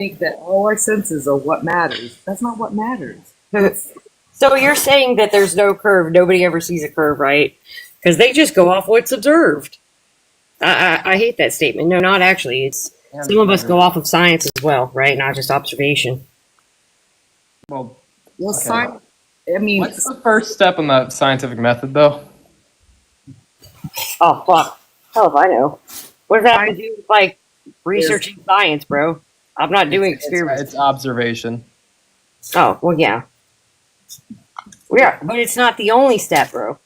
think that all our senses are what matters. That's not what matters. So you're saying that there's no curve. Nobody ever sees a curve, right? Because they just go off what's observed. I hate that statement. No, not actually. It's some of us go off of science as well, right? Not just observation. Well, Science. I mean, what's the first step in the scientific method, though? Oh, fuck. Hell if I know. What does that have to do with, like, researching science, bro? I'm not doing experiments. It's observation. Oh, well, yeah. Yeah, but it's not the only step, bro.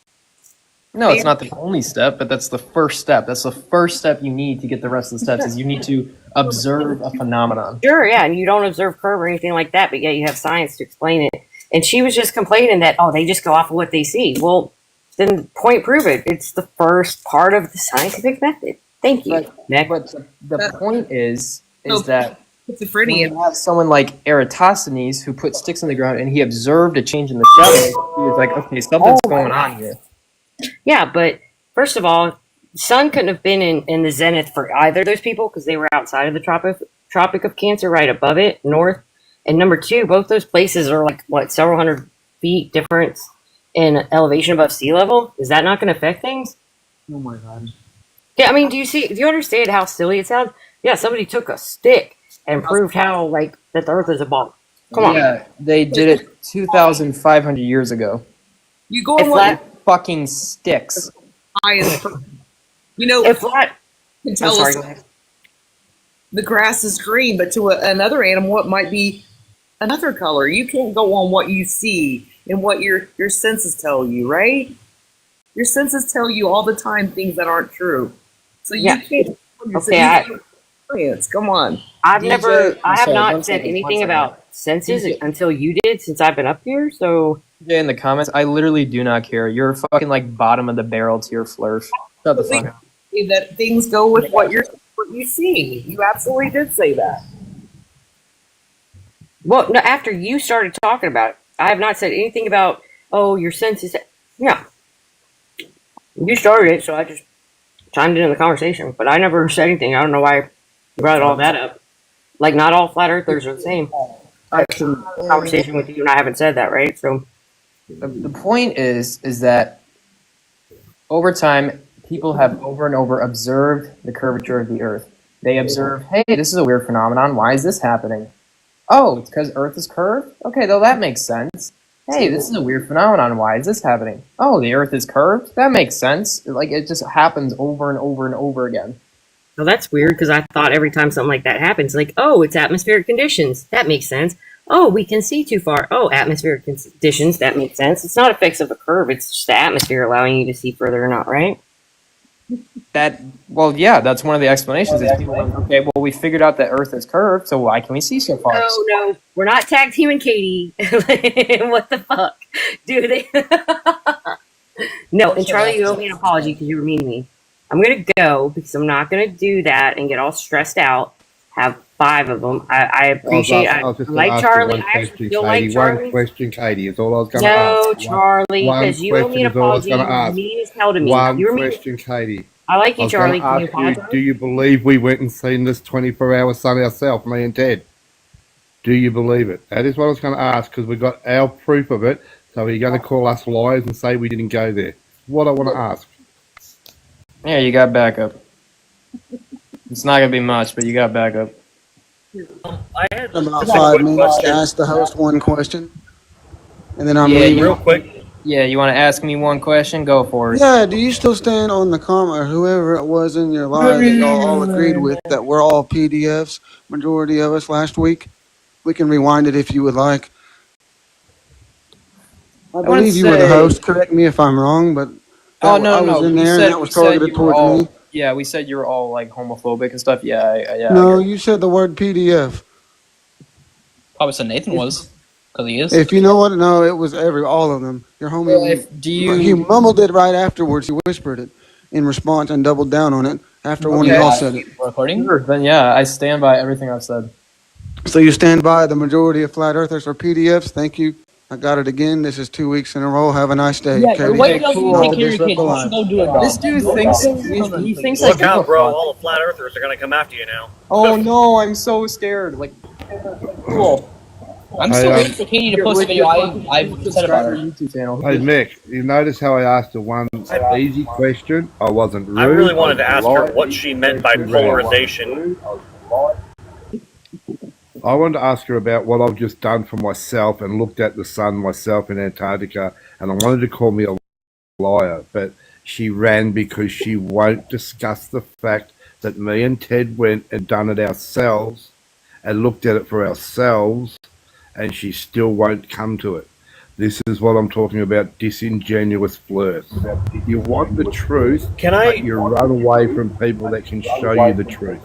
No, it's not the only step, but that's the first step. That's the first step you need to get the rest of the steps, is you need to observe a phenomenon. Sure, yeah, and you don't observe curve or anything like that, but yet you have science to explain it. And she was just complaining that, oh, they just go off of what they see. Well, then point prove it. It's the first part of the scientific method. Thank you. But the point is that when schizophrenia. you have someone like Eratosthenes who put sticks in the ground and he observed a change in the shadow, he was like, okay, something's going on here. Yeah, but first of all, sun couldn't have been in the zenith for either of those people because they were outside of the Tropic of Cancer, right above it, north. And number two, both those places are like, what, several hundred feet difference in elevation above sea level? Is that not going to affect things? Oh my god. Yeah, I mean, do you understand how silly it sounds? Yeah, somebody took a stick and proved how, like, that the Earth is a ball. Come on. Yeah, they did it 2,500 years ago. You go If on that, Fucking sticks. science. You know, if that, can I'm tell sorry, us the grass is green, but to another animal, it might be another color. You can't go on what you see and what your senses tell you, right? Your senses tell you all the time things that aren't true. So you Yeah. can't. Okay, Science. Come on. I have one not said second, anything 1 second. about senses DJ. until you did, since I've been up here, so... Yeah, in the comments, I literally do not care. You're fucking like bottom of the barrel to your flurf. Shut the fuck up. That things go with what you see. You absolutely did say that. Well, no, after you started talking about it, I have not said anything about, oh, your senses... Yeah. You started it, so I just chimed in the conversation, but I never said anything. I don't know why you brought all that up. Like, not all flat earthers are the same. I had some conversation with you, and I haven't said that, right? So... The point is that over time, people have over and over observed the curvature of the Earth. They observe, hey, this is a weird phenomenon. Why is this happening? Oh, it's because Earth is curved? Okay, though that makes sense. Hey, this is a weird phenomenon. Why is this happening? Oh, the Earth is curved? That makes sense. Like, it just happens over and over and over again. Well, that's weird, because I thought every time something like that happens, like, oh, it's atmospheric conditions. That makes sense. Oh, we can see too far. Oh, atmospheric conditions. That makes sense. It's not effects of a curve. It's just the atmosphere allowing you to see further or not, right? Well, yeah, that's one of the explanations. Is people think, okay, well, we figured out that Earth is curved, so why can we see so far? No, we're not tag teaming Katie. What the fuck? Do they? No, and Charlie, you owe me an apology because you were mean to me. I'm going to go because I'm not going to do that and get all stressed out. Have 5 of them. I appreciate it. I like Charlie. I actually still like Charlie. One question, Katie, is all I was going to ask. No, Charlie, because you owe me an apology. You were mean as hell to me. One You were mean. question, Katie. I like I you, was Charlie. going Can to you ask you, apologize? do you believe we went and seen this 24-hour sun ourselves, me and Ted? Do you believe it? That is what I was going to ask, because we got our proof of it. So are you going to call us liars and say we didn't go there? What I want to ask. Yeah, you got backup. It's not going to be much, but you got backup. I had About 5 minutes to ask the host one question, and then I'm Yeah, leaving. real quick. Yeah, you want to ask me one question? Go for it. Yeah, do you still stand on the comment, or whoever it was in your live that y'all all agreed with, that we're all PDFs, majority of us last week? We can rewind it if you would like. I believe you were the host. Correct me if I'm wrong, but Oh, I no. was in You there, said- and that was you said targeted you were towards all- me. Yeah, we said you were all, like, homophobic and stuff. Yeah. No, you said the word PDF. Probably said Nathan was, because he is. If you know what, no, it was all of them. Your homie, Well, he mumbled it right afterwards. He whispered it in response and doubled down on it after one of y'all said it. Recording? Sure, then yeah, I stand by everything I've said. So you stand by the majority of flat earthers are PDFs. Thank you. I got it again. This is 2 weeks in a row. Have a nice day. Yeah, Katie. wait till cool. you take care of your Disrupt kids. the You line. should go do it, dog. This dude thinks he thinks Look like out, bro! All the flat earthers are gonna come after you now. Oh no, I'm so scared. Like Cool. I'm still waiting for Katie to post a video I've said about her. YouTube channel. Hey Mick, you notice how I asked her one easy question? I wasn't rude. I really wanted to ask her polite. what she meant by polarization. I wanted to ask her about what I've just done for myself and looked at the sun myself in Antarctica, and I wanted to call me a liar, but she ran because she won't discuss the fact that me and Ted went and done it ourselves and looked at it for ourselves, and she still won't come to it. This is what I'm talking about, disingenuous flirts. You want the truth, but you run away from people that can show you the truth.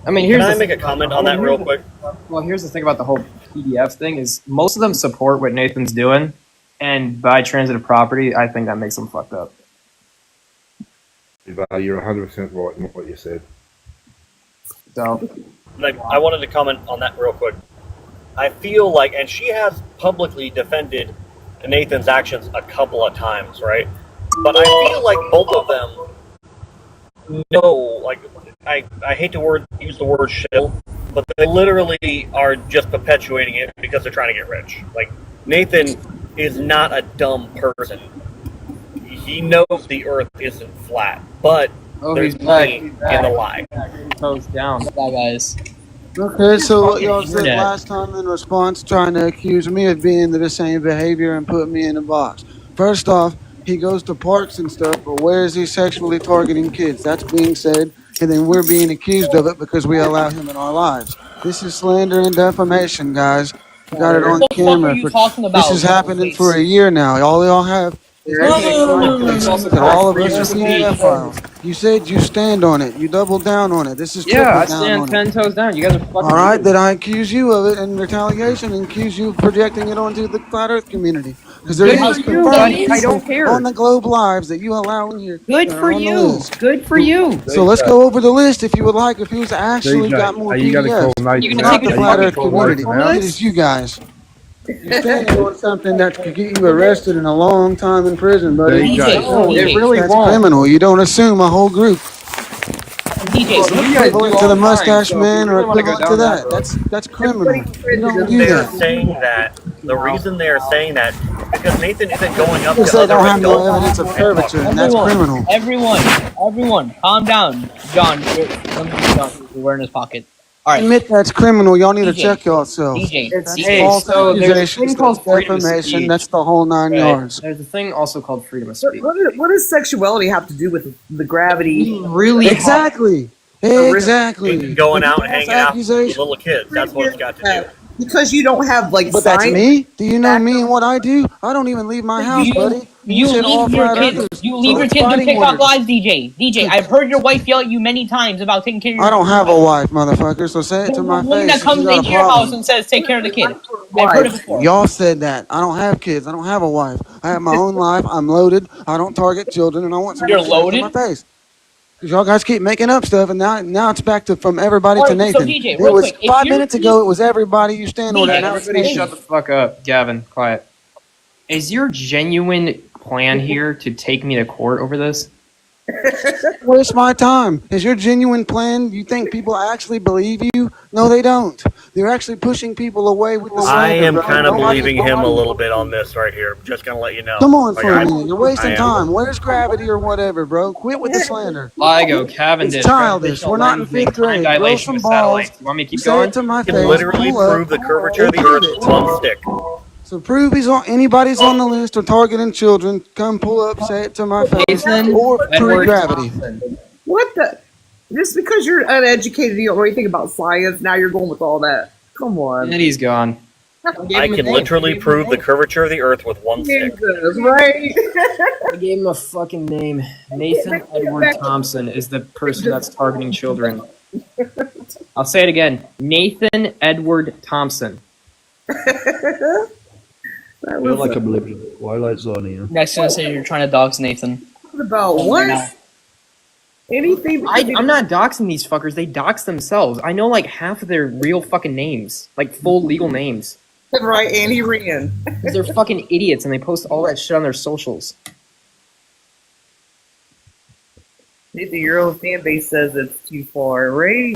I mean, Can I make a comment on that real quick? Well, here's the thing about the whole PDF thing is most of them support what Nathan's doing, and by transitive property, I think that makes them fucked up. You're 100% right in what you said. So, I wanted to comment on that real quick. I feel like, and she has publicly defended Nathan's actions a couple of times, right? But I feel like both of them know, like, I hate to use the word shill, but they literally are just perpetuating it because they're trying to get rich. Like, Nathan is not a dumb person. He knows the earth isn't flat, but there's money in the lie. Toes down. Bye, guys. Okay, so what y'all said internet. last time in response, trying to accuse me of being the same behavior and put me in a box. First off, he goes to parks and stuff, but where is he sexually targeting kids? That's being said, and then we're being accused of it because we allow him in our lives. This is slander and defamation, guys. We got it on What the fuck camera. are you talking about? This is happening for a year now. All y'all have is that all of us are PDF files. You said you stand on it. You double down on it. This is triple yeah, I down stand on 10 it. toes down. You guys are fucking. All right, then I accuse you of it in retaliation and accuse you of projecting it onto the flat Earth community. Because there is confirmed I don't care. on the globe lives that you allow in here. Good that are for on the you. list. Good for you. So let's go over the list if you would like, of who's actually DJ, got more are you going to PDFs. call Nathan You're gonna out? take me Not to the flat fucking Earth court community. for this? It is you guys. You're standing on something that could get you arrested in a long time in prison, buddy. DJ. No, it really That's won't. criminal. You don't assume a whole group. DJ, so You guys do Equivalent all to the the time, mustache so if man you or really wanna go equivalent to down that. that That's criminal. You don't do They're that. saying that the reason they're saying that because Nathan isn't going up Because to they other don't have no adults. evidence of curvature, and that's criminal. everyone, calm down. John, you're wearing his pocket. All right, Admit that's criminal. Y'all need to DJ. check yourselves. DJ. It's Hey, false so there's a accusations, thing called that's freedom of defamation. speech. That's the whole nine Right. yards. There's a thing also called freedom of speech. What does sexuality have to do with the gravity? Really Exactly. Exactly. Going out and False hanging out with accusation. little kids. That's what it's got to do. Because you don't have like But that's science. me. Do you know me and what I do? I don't even leave my house, buddy. You said all leave your flat kids. earthers. You leave So your it's kids on fighting TikTok words. lives, DJ. DJ, I've heard your wife yell at you many times about taking care of your. I don't have a wife, motherfucker. So say it to my The woman face. that if comes you got into a your house problem. and says, "Take care of the kid." I've heard it before. Y'all said that. I don't have kids. I don't have a wife. I have my own life. I'm loaded. I don't target children, and I want someone You're to say it to my loaded? face. Because y'all guys keep making up stuff, and now it's back to from everybody All to right, so Nathan. DJ, It real was quick, if 5 you're- minutes ago. It was everybody. You stand on DJ, it. Now it's Everybody Nathan. shut the fuck up. Gavin, quiet. Is your genuine plan here to take me to court over this? Waste my time. Is your genuine plan? You think people actually believe you? No, they don't. They're actually pushing people away with the I slander, am bro. kind of Nobody- believing him a little bit on this right here. Just gonna let you know. Come on Like, for a I- minute. You're wasting I am. time. Where's gravity or whatever, bro? Quit with the slander. LIGO, Cavendish. It's childish. We're not in lensing, 5th grade. time Grow dilation some with balls. satellites. You want me to keep Say going? it to my You face. can literally Pull up. prove the curvature of the earth with one stick. So prove anybody's on the list or targeting children. Come pull up, say it to my face, or prove Edward gravity. Thompson. What the? Just because you're uneducated, you don't know anything about science. Now you're going with all that. Come on, And he's gone. I can literally prove the curvature of the earth with one stick. Jesus, right? I gave him a fucking name. Nathan Edward Thompson is the person that's targeting children. I'll say it again. Nathan Edward Thompson. That I feel was like I'm living in the Twilight Zone here. Next gonna say you're trying to dox Nathan. about what? Anything? I'm not doxing these fuckers. They dox themselves. I know like half of their real fucking names. Like full legal names. Right, and he ran. 'Cause they're fucking idiots and they post all that shit on their socials. Maybe your own fan base says it's too far, right?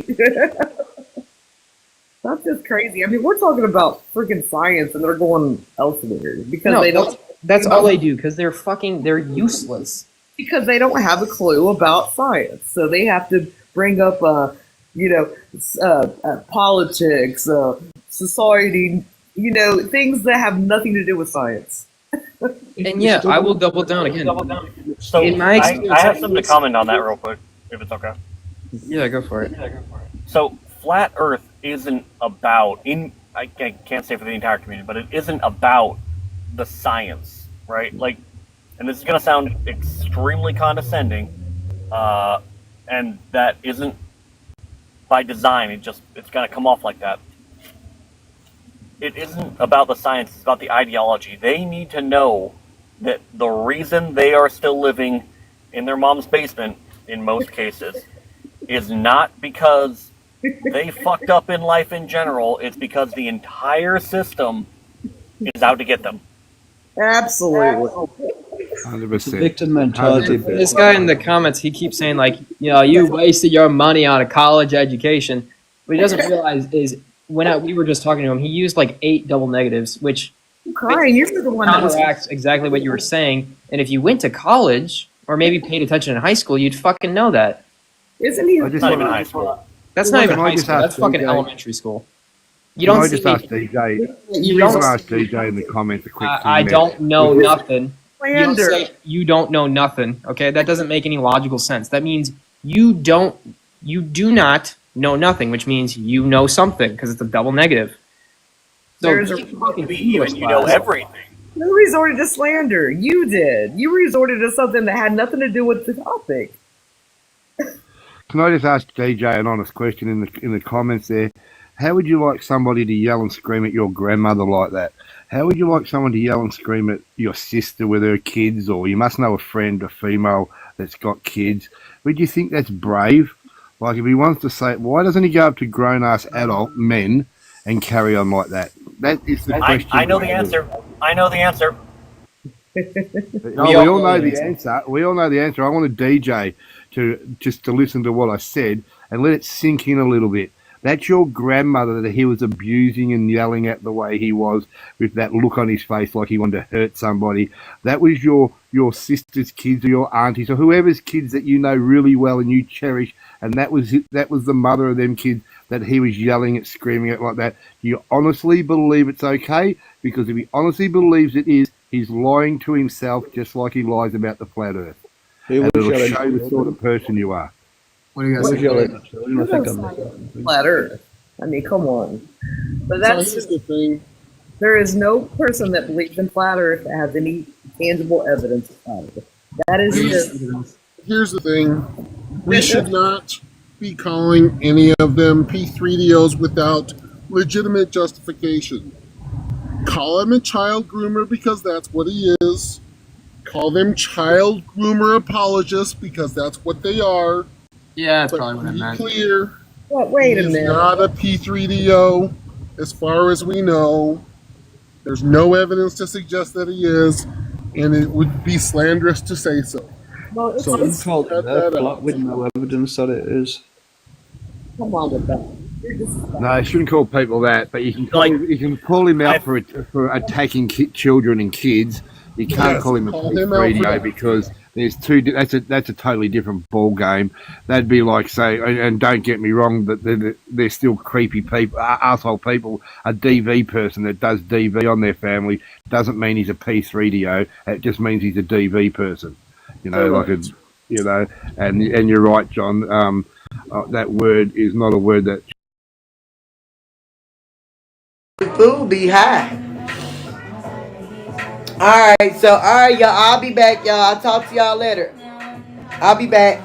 That's just crazy. I mean, we're talking about freaking science, and they're going elsewhere because they don't. That's all they do because they're useless. Because they don't have a clue about science, so they have to bring up, politics, society, things that have nothing to do with science. And yeah, I will double down again. So In my experience, I have something to comment on that real quick, if it's okay. Yeah, go for it. So flat Earth isn't about I can't say for the entire community, but it isn't about the science, right? Like, and this is gonna sound extremely condescending, and that isn't by design. It's gonna come off like that. It isn't about the science, it's about the ideology. They need to know that the reason they are still living in their mom's basement, in most cases, is not because they fucked up in life in general. It's because the entire system is out to get them. Absolutely. 100%. Victim mentality. This guy in the comments, he keeps saying like, you wasted your money on a college education. What he doesn't realize is when we were just talking to him, he used like 8 double negatives, which I'm crying. You're the one that was. counteracts exactly what you were saying. And if you went to college or maybe paid attention in high school, you'd fucking know that. Isn't he? I just Not even wanna- high school. That's not even Can I high just school. ask That's fucking DJ? elementary school. You Can don't I see just ask me. DJ? You Please don't, ask DJ in the comments a quick I thing, don't know man. nothing. You don't Slander. say you don't know nothing. Okay, that doesn't make any logical sense. That means you do not know nothing, which means you know something because it's a double negative. So There's a You know everything. Who resorted to slander? You did. You resorted to something that had nothing to do with the topic. Can I just ask DJ an honest question in the comments there? How would you like somebody to yell and scream at your grandmother like that? How would you like someone to yell and scream at your sister with her kids, or you must know a friend, a female that's got kids? Would you think that's brave? Like, if he wants to say, why doesn't he go up to grown-ass adult men and carry on like that? That is the question. I know the answer. I know the answer. We all know the answer. We all know the answer. I want a DJ to listen to what I said and let it sink in a little bit. That's your grandmother that he was abusing and yelling at the way he was, with that look on his face like he wanted to hurt somebody. That was your sister's kids or your aunties or whoever's kids that you know really well and you cherish, and that was the mother of them kids that he was yelling at, screaming at like that. Do you honestly believe it's okay? Because if he honestly believes it is, he's lying to himself just like he lies about the flat earth. And it'll show the sort of person you are. What do you guys think? Flat Earth. I mean, come on. But that's here's the thing. there is no person that believes in flat Earth that has any tangible evidence of it. That is just Here's the thing. We should not be calling any of them P3DOs without legitimate justification. Call him a child groomer because that's what he is. Call them child groomer apologists because that's what they are. Yeah, that's But probably what I to be meant. clear, wait a he's minute. not a P3DO as far as we know. There's no evidence to suggest that he is, and it would be slanderous to say so. Well, it's, So it's, Called cut that flat out. with no evidence that it is. come on with that. You're just No, you shouldn't call people that, but you can call him out for attacking children and kids. You can't Yes, call him a call him out for radio that. because there's two. That's a totally different ball game. That'd be like say, and don't get me wrong, but they're still creepy people, asshole people. A DV person that does DV on their family doesn't mean he's a P3DO. It just means he's a DV person. You know, like it's, you know, and you're right, John. That word is not a word that. Food be high. Alright, y'all. I'll be back, y'all. I'll talk to y'all later. I'll be back.